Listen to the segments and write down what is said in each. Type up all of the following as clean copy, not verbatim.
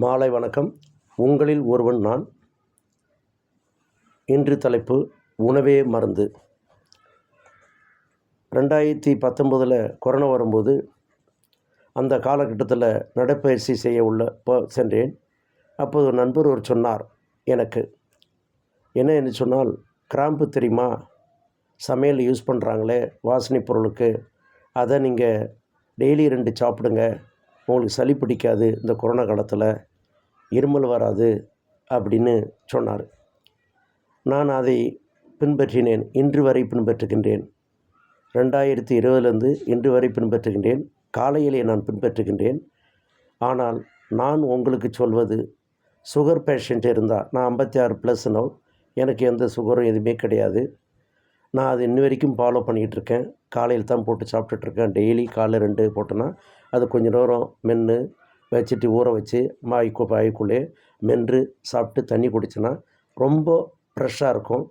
மாலை வணக்கம். உங்களில் ஒருவன் நான். இன்று தலைப்பு உணவே மருந்து. 2019 கொரோனா வரும்போது அந்த காலகட்டத்தில் நடைப்பயிற்சி செய்ய சென்றேன். அப்போது ஒரு நண்பர் சொன்னார் எனக்கு. என்ன என்று சொன்னால், கிராம்பு தெரியுமா, சமையல் யூஸ் பண்ணுறாங்களே வாசனை பொருளுக்கு, அதை நீங்கள் டெய்லி 2 சாப்பிடுங்க, உங்களுக்கு சளி பிடிக்காது, இந்த கொரோனா காலத்தில் இருமல் வராது அப்படின்னு சொன்னார். நான் அதை பின்பற்றினேன். இன்று வரை பின்பற்றுகின்றேன். 2020 இன்று வரை பின்பற்றுகின்றேன். காலையிலே நான் பின்பற்றுகின்றேன். ஆனால் நான் உங்களுக்கு சொல்வது, சுகர் பேஷண்ட் இருந்தால், நான் 56+, எனக்கு எந்த சுகரும் எதுவுமே கிடையாது. நான் அது இன்ன வரைக்கும் ஃபாலோ பண்ணிகிட்ருக்கேன். காலையில் தான் போட்டு சாப்பிட்டுட்ருக்கேன். டெய்லி காலைல 2 போட்டோன்னா அது கொஞ்சம் நேரம் மென்று வச்சுட்டு ஊற வச்சு வாய்க்குள்ளே மென்று சாப்பிட்டு தண்ணி குடிச்சேன்னா ரொம்ப ஃப்ரெஷ்ஷாக இருக்கும்.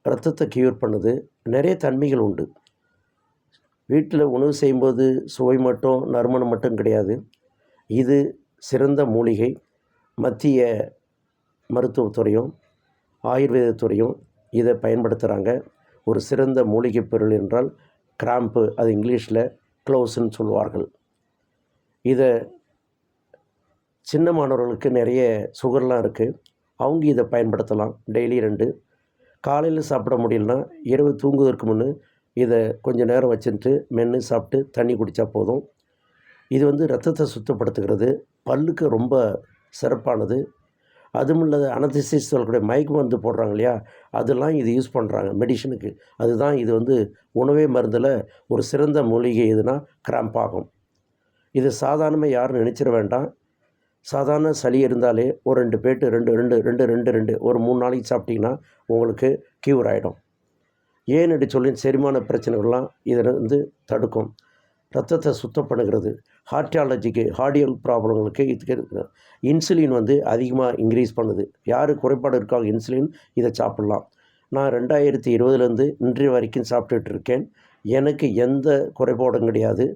ரத்தத்தை க்யூர் பண்ணுது. நிறைய தன்மைகள் உண்டு. வீட்டில் உணவு செய்யும்போது சுவை மட்டும் நறுமணம் மட்டும் கிடையாது. இது சிறந்த மூலிகை. மத்திய மருத்துவத்துறையும் ஆயுர்வேதத்துறையும் இதை பயன்படுத்துகிறாங்க. ஒரு சிறந்த மூலிகை பொருள் என்றால் கிராம்பு, அது இங்கிலீஷில் க்ளோவ்ஸ்ன்னு சொல்லுவார்கள். இதை சின்ன மாணவர்களுக்கு நிறைய சுகர்லாம் இருக்குது, அவங்க இதை பயன்படுத்தலாம். டெய்லி 2. காலையில் சாப்பிட முடியலனா இரவு தூங்குவதற்கு முன்னே இதை கொஞ்சம் நேரம் வச்சுட்டு மென்று சாப்பிட்டு தண்ணி குடித்தா போதும். இது ரத்தத்தை சுத்தப்படுத்துகிறது. பல்லுக்கு ரொம்ப சிறப்பானது. அதுவும் இல்லாத அனஸ்தீசியா சொல்லக்கூடிய மயக்கம் போடுறாங்க இல்லையா, அதெல்லாம் இது யூஸ் பண்ணுறாங்க மெடிஷனுக்கு. அதுதான் இது உணவே மருந்தில் ஒரு சிறந்த மூலிகை. எதுனா கிராம்ப் ஆகும். இது சாதாரணமாக யாரும் நினச்சிட வேண்டாம். சாதாரண சளி இருந்தாலே ஒரு 2 பேட்டு 2 ஒரு 3 நாளைக்கு சாப்பிட்டிங்கன்னா உங்களுக்கு க்யூர் ஆகிடும். ஏன்னு சொல்லி செரிமான பிரச்சனைகள்லாம் இதை தடுக்கும். ரத்தத்தை சுத்தம் பண்ணுகிறது. ஹார்டியாலஜிக்கு, ஹார்டியல் ப்ராப்ளங்களுக்கு இதுக்கு இன்சுலின் அதிகமாக இன்க்ரீஸ் பண்ணுது. யார் குறைபாடு இருக்காங்க இன்சுலின் இதை சாப்பிட்லாம். நான் 2020 இன்றைய வரைக்கும் சாப்பிட்டுட்ருக்கேன். எனக்கு எந்த குறைபாடும் கிடையாது.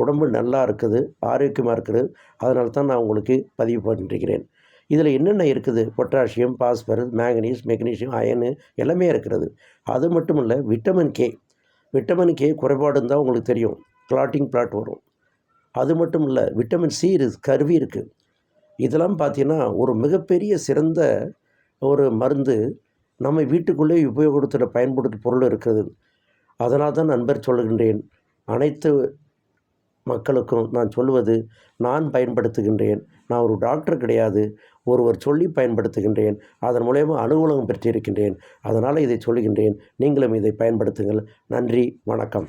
உடம்பு நல்லா இருக்குது, ஆரோக்கியமாக இருக்குது. அதனால தான் நான் உங்களுக்கு பதிவு பண்ணிருக்கிறேன். இதில் என்னென்ன இருக்குது? Potassium, phosphorus, manganese, magnesium, iron எல்லாமே இருக்கிறது. அது மட்டும் இல்லை, விட்டமின் கே குறைபாடு இருந்தால் உங்களுக்கு தெரியும், கிளாட்டிங் பிளாட் வரும். அது மட்டும் இல்லை, விட்டமின் சி கருவி இருக்குது. இதெல்லாம் பார்த்திங்கன்னா ஒரு மிகப்பெரிய சிறந்த ஒரு மருந்து. நம்ம வீட்டுக்குள்ளே உபயோகத்தில் பயன்படுத்தும் பொருள் இருக்கிறது. அதனால் தான் நண்பர் சொல்லுகின்றேன், அனைத்து மக்களுக்கும் நான் சொல்லுவது, நான் பயன்படுத்துகின்றேன். நான் ஒரு டாக்டர் கிடையாது, ஒருவர் சொல்லி பயன்படுத்துகின்றேன். அதன் மூலயமா அனுகூலம் பெற்றிருக்கின்றேன். அதனால் இதை சொல்லுகின்றேன். நீங்களும் இதை பயன்படுத்துங்கள். நன்றி, வணக்கம்.